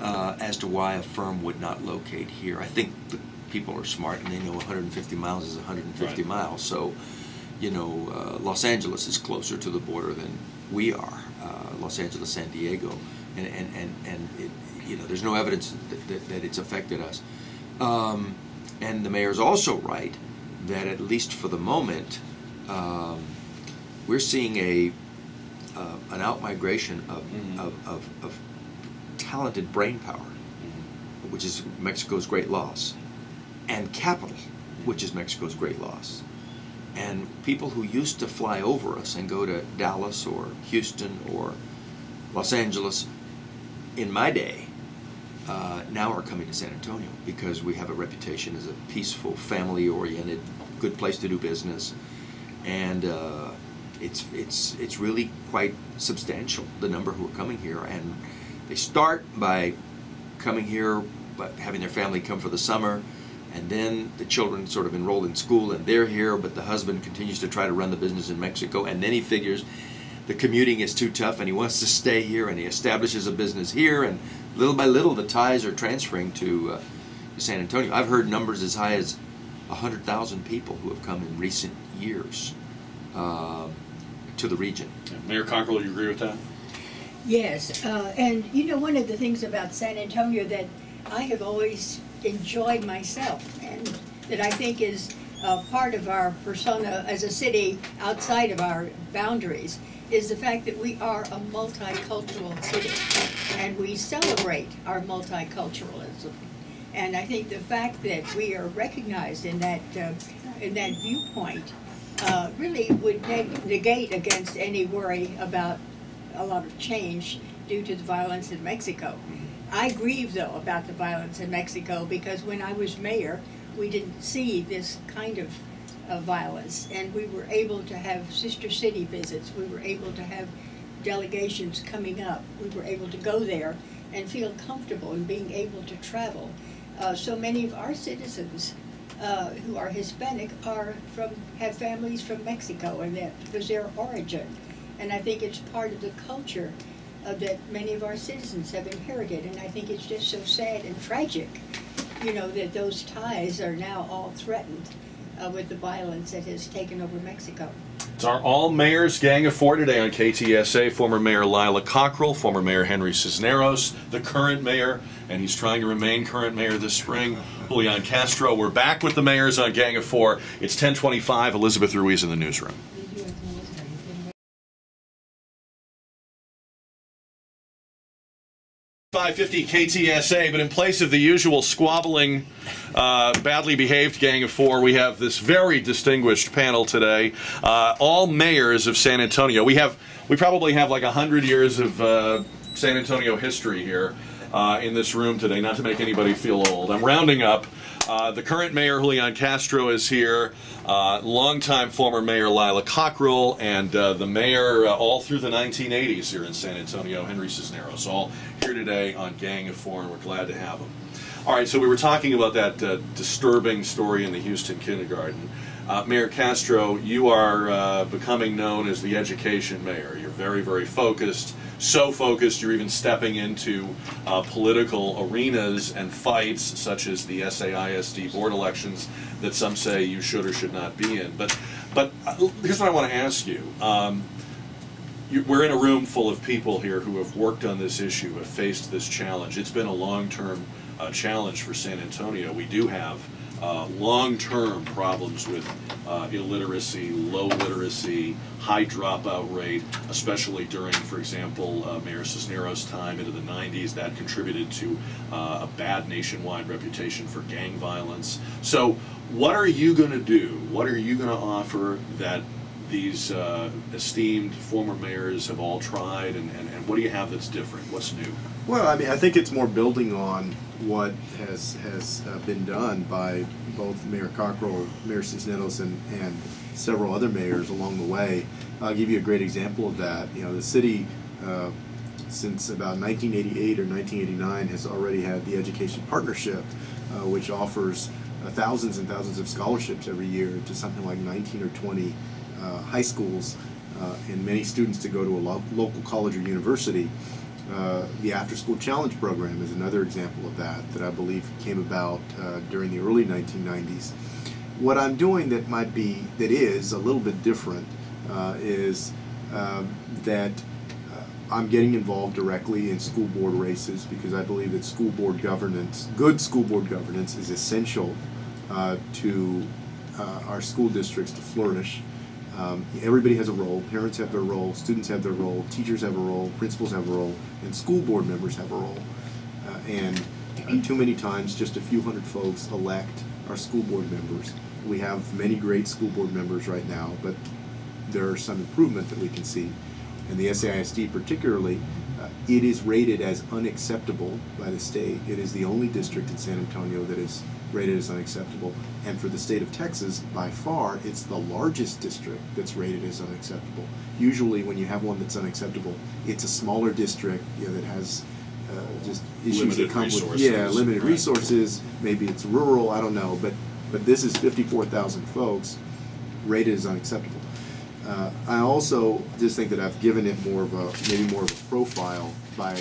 as to why a firm would not locate here. I think the people are smart and they know 150 miles is 150 right. miles. So, you know, Los Angeles is closer to the border than we are. Los Angeles, San Diego, and it, you know, there's no evidence that it's affected us. And the mayor's also right that at least for the moment, we're seeing an outmigration of talented brain power, which is Mexico's great loss, and capital, which is Mexico's great loss. And people who used to fly over us and go to Dallas or Houston or Los Angeles in my day now are coming to San Antonio because we have a reputation as a peaceful, family-oriented, good place to do business, and it's really quite substantial, the number who are coming here. And they start by coming here, but having their family come for the summer, and then the children sort of enroll in school and they're here, but the husband continues to try to run the business in Mexico, and then he figures the commuting is too tough and he wants to stay here, and he establishes a business here, and little by little the ties are transferring to San Antonio. I've heard numbers as high as 100,000 people who have come in recent years to the region. Mayor Cockrell, you agree with that? Yes, and you know, one of the things about San Antonio that I have always enjoyed myself, and that I think is part of our persona as a city outside of our boundaries, is the fact that we are a multicultural city, and we celebrate our multiculturalism. And I think the fact that we are recognized in that viewpoint really would negate against any worry about a lot of change due to the violence in Mexico. I grieve, though, about the violence in Mexico, because when I was mayor, we didn't see this kind of violence, and we were able to have sister city visits. We were able to have delegations coming up. We were able to go there and feel comfortable in being able to travel. So many of our citizens who are Hispanic have families from Mexico, and that was their origin. And I think it's part of the culture that many of our citizens have inherited, and I think it's just so sad and tragic, you know, that those ties are now all threatened with the violence that has taken over Mexico. It's our All Mayors Gang of Four today on KTSA. Former Mayor Lila Cockrell, former Mayor Henry Cisneros, the current mayor, and he's trying to remain current mayor this spring, Julian Castro. We're back with the mayors on Gang of Four. It's 10:25. Elizabeth Ruiz in the newsroom. 550 KTSA, but in place of the usual squabbling, badly behaved Gang of Four, we have this very distinguished panel today. All mayors of San Antonio. We probably have like 100 years of San Antonio history here in this room today, not to make anybody feel old. I'm rounding up. The current mayor, Julian Castro, is here. Longtime former mayor Lila Cockrell, and the mayor all through the 1980s here in San Antonio, Henry Cisneros, all here today on Gang of Four, and we're glad to have them. All right, so we were talking about that disturbing story in the Houston kindergarten. Mayor Castro, you are becoming known as the education mayor. You're very, very focused. So focused, you're even stepping into political arenas and fights, such as the SAISD board elections that some say you should or should not be in. But here's what I want to ask you. We're in a room full of people here who have worked on this issue, have faced this challenge. It's been a long-term challenge for San Antonio. We do have long-term problems with illiteracy, low literacy, high dropout rate, especially during, for example, Mayor Cisneros' time into the 90s. That contributed to a bad nationwide reputation for gang violence. So what are you going to do? What are you going to offer that these esteemed former mayors have all tried, and what do you have that's different? What's new? Well, I mean, I think it's more building on what has been done by both Mayor Cockrell, Mayor Cisneros, and several other mayors along the way. I'll give you a great example of that. You know, the city, since about 1988 or 1989, has already had the Education Partnership, which offers thousands and thousands of scholarships every year to something like 19 or 20 high schools and many students to go to a local college or university. The After School Challenge program is another example of that I believe came about during the early 1990s. What I'm doing that is a little bit different is that I'm getting involved directly in school board races, because I believe that school board governance, good school board governance, is essential to our school districts to flourish. Everybody has a role. Parents have their role, students have their role, teachers have a role, principals have a role, and school board members have a role. And too many times, just a few hundred folks elect our school board members. We have many great school board members right now, but there are some improvement that we can see. And the SAISD particularly, it is rated as unacceptable by the state. It is the only district in San Antonio that is rated as unacceptable. And for the state of Texas, by far, it's the largest district that's rated as unacceptable. Usually when you have one that's unacceptable, it's a smaller district, that has just issues limited that come resources. with limited resources. Maybe it's rural, I don't know. But this is 54,000 folks rated as unacceptable. I also just think that I've given it maybe more of a profile by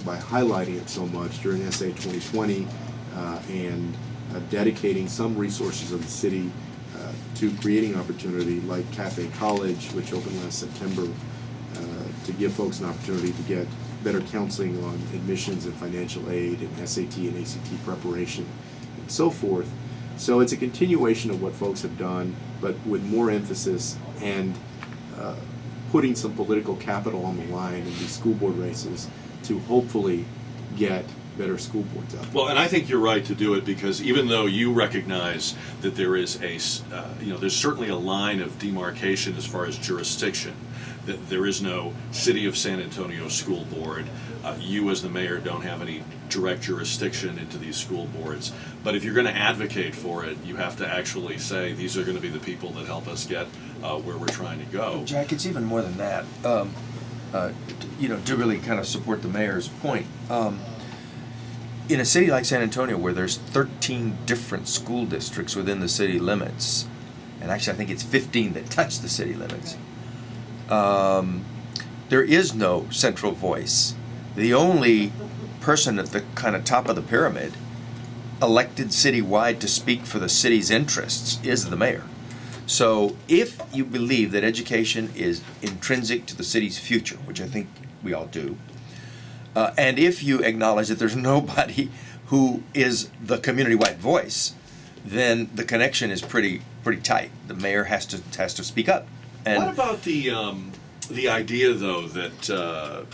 highlighting it so much during SA 2020 and dedicating some resources of the city to creating opportunity, like Cafe College, which opened last September, to give folks an opportunity to get better counseling on admissions and financial aid and SAT and ACT preparation and so forth. So it's a continuation of what folks have done, but with more emphasis and putting some political capital on the line in these school board races to hopefully get better school boards out there. Well, and I think you're right to do it, because even though you recognize that there is there's certainly a line of demarcation as far as jurisdiction, that there is no City of San Antonio School Board. You as the mayor don't have any direct jurisdiction into these school boards. But if you're going to advocate for it, you have to actually say these are going to be the people that help us get where we're trying to go. Jack, it's even more than that. To really kind of support the mayor's point. In a city like San Antonio, where there's 13 different school districts within the city limits, and actually I think it's 15 that touch the city limits, there is no central voice. The only person at the kind of top of the pyramid elected citywide to speak for the city's interests is the mayor. So if you believe that education is intrinsic to the city's future, which I think we all do, and if you acknowledge that there's nobody who is the community-wide voice, then the connection is pretty tight. The mayor has to speak up. And what about the idea, though, that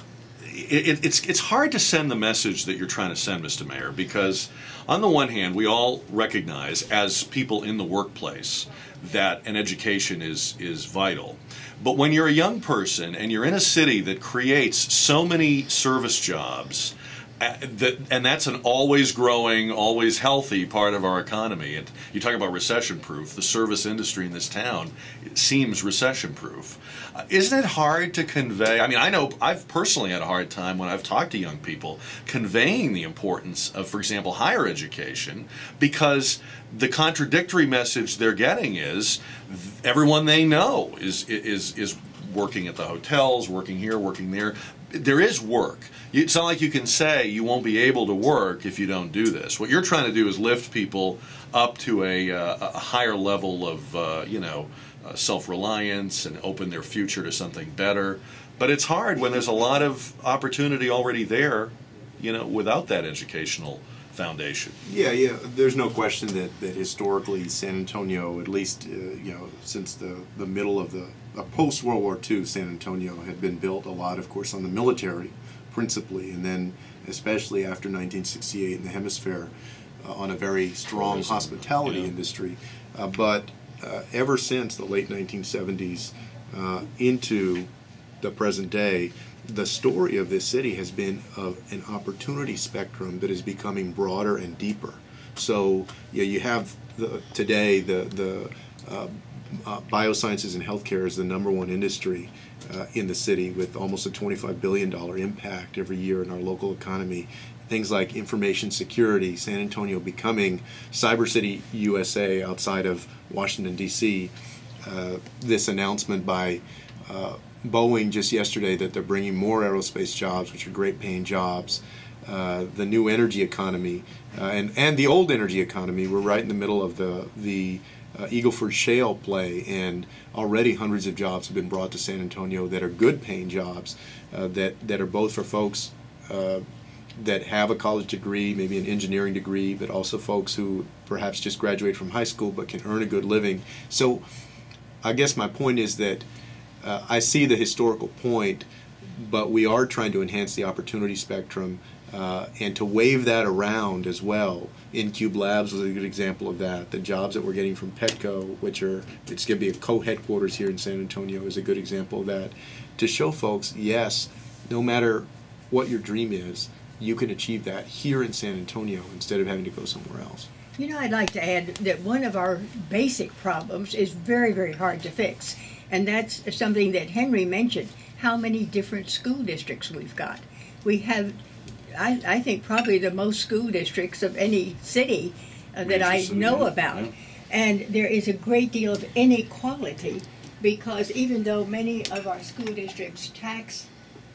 it's hard to send the message that you're trying to send, Mr. Mayor, because on the one hand, we all recognize as people in the workplace that an education is vital. But when you're a young person and you're in a city that creates so many service jobs, and that's an always growing, always healthy part of our economy. And you talk about recession-proof. The service industry in this town seems recession-proof. Isn't it hard to convey? I mean, I know I've personally had a hard time when I've talked to young people conveying the importance of, for example, higher education, because the contradictory message they're getting is everyone they know is working at the hotels, working here, working there. There is work. It's not like you can say you won't be able to work if you don't do this. What you're trying to do is lift people up to a higher level of self-reliance and open their future to something better. But it's hard when there's a lot of opportunity already there, without that educational foundation. Yeah. There's no question that historically San Antonio, at least since the middle of the post-World War II, San Antonio had been built a lot, of course, on the military, principally, and then especially after 1968 in the hemisphere, on a very strong hospitality industry. But ever since the late 1970s into the present day, the story of this city has been of an opportunity spectrum that is becoming broader and deeper. So you have today the biosciences and healthcare is the #1 industry in the city, with almost a $25 billion impact every year in our local economy. Things like information security, San Antonio becoming Cyber City USA outside of Washington, D.C. This announcement by Boeing just yesterday that they're bringing more aerospace jobs, which are great paying jobs. The new energy economy and the old energy economy. We're right in the middle of the Eagleford Shale play, and already hundreds of jobs have been brought to San Antonio that are good paying jobs that are both for folks that have a college degree, maybe an engineering degree, but also folks who perhaps just graduate from high school but can earn a good living. So I guess my point is that I see the historical point, but we are trying to enhance the opportunity spectrum and to wave that around as well. InCube Labs was a good example of that. The jobs that we're getting from Petco, it's going to be a co-headquarters here in San Antonio, is a good example of that. To show folks, yes, no matter what your dream is, you can achieve that here in San Antonio instead of having to go somewhere else. You know, I'd like to add that one of our basic problems is very, very hard to fix. And that's something that Henry mentioned, how many different school districts we've got. We have, I think, probably the most school districts of any city that I know about. And there is a great deal of inequality because even though many of our school districts tax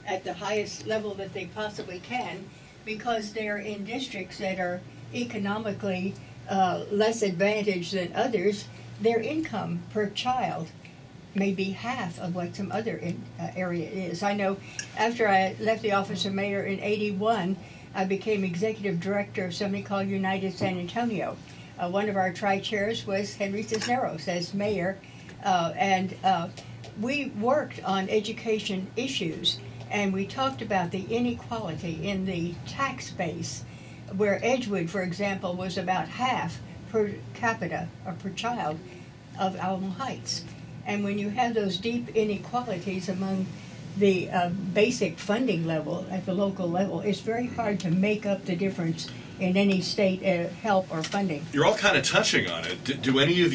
at the highest level that they possibly can, because they're in districts that are economically less advantaged than others, their income per child may be half of what some other area is. I know after I left the office of mayor in '81, I became executive director of something called United San Antonio. One of our tri-chairs was Henry Cisneros as mayor, and we worked on education issues, and we talked about the inequality in the tax base, where Edgewood, for example, was about half per capita or per child of Alamo Heights. And when you have those deep inequalities among the basic funding level at the local level, it's very hard to make up the difference in any state help or funding. You're all kind of touching on it. Would any of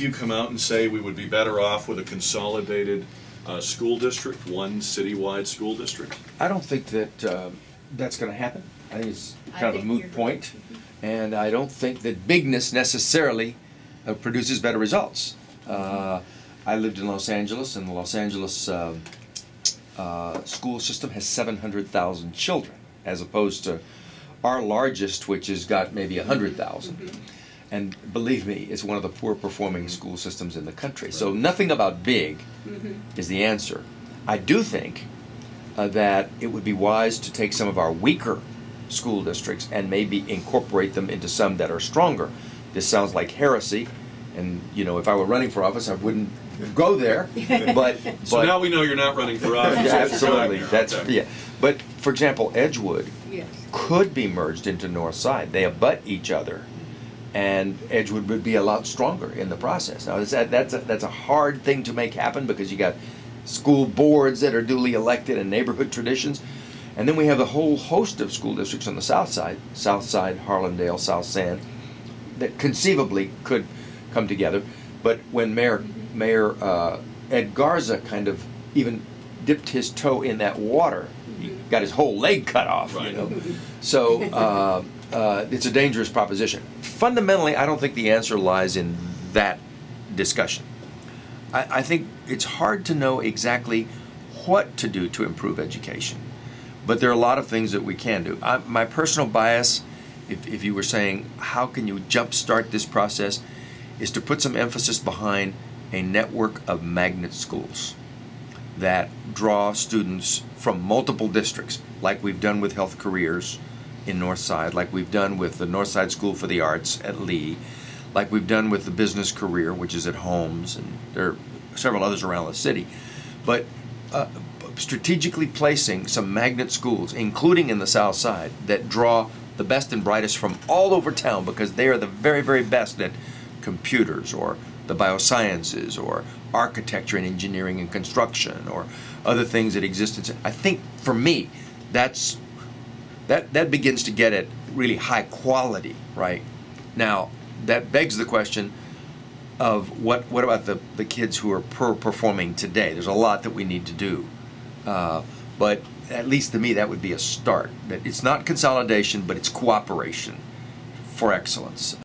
you come out and say we would be better off with a consolidated school district, one citywide school district? I don't think that that's going to happen. I think it's kind of a moot point, and I don't think that bigness necessarily produces better results. I lived in Los Angeles, and the Los Angeles school system has 700,000 children, as opposed to our largest, which has got maybe 100,000. And believe me, it's one of the poor performing school systems in the country. So nothing about big is the answer. I do think that it would be wise to take some of our weaker school districts and maybe incorporate them into some that are stronger. This sounds like heresy, and you know, if I were running for office, I wouldn't go there. But so now we know you're not running for office. Yeah, absolutely. That's yeah. But for example, Edgewood could be merged into North Side. They abut each other, and Edgewood would be a lot stronger in the process. Now that's a hard thing to make happen because you got school boards that are duly elected and neighborhood traditions, and then we have a whole host of school districts on the South Side, Harlandale, South San, that conceivably could come together. But when Mayor Ed Garza kind of even dipped his toe in that water, he got his whole leg cut off. Right. You know, so it's a dangerous proposition. Fundamentally, I don't think the answer lies in that discussion. I think it's hard to know exactly what to do to improve education, but there are a lot of things that we can do. My personal bias, if you were saying how can you jumpstart this process, is to put some emphasis behind a network of magnet schools that draw students from multiple districts, like we've done with Health Careers in Northside, like we've done with the Northside School for the Arts at Lee, like we've done with the Business Career, which is at Holmes, and there are several others around the city. But strategically placing some magnet schools, including in the South Side, that draw the best and brightest from all over town because they are the very, very best at computers or the biosciences or architecture and engineering and construction or other things that exist. I think for me, that begins to get at really high quality, right? Now, that begs the question of what about the kids who are poor performing today? There's a lot that we need to do. But at least to me, that would be a start. That it's not consolidation, but it's cooperation for excellence.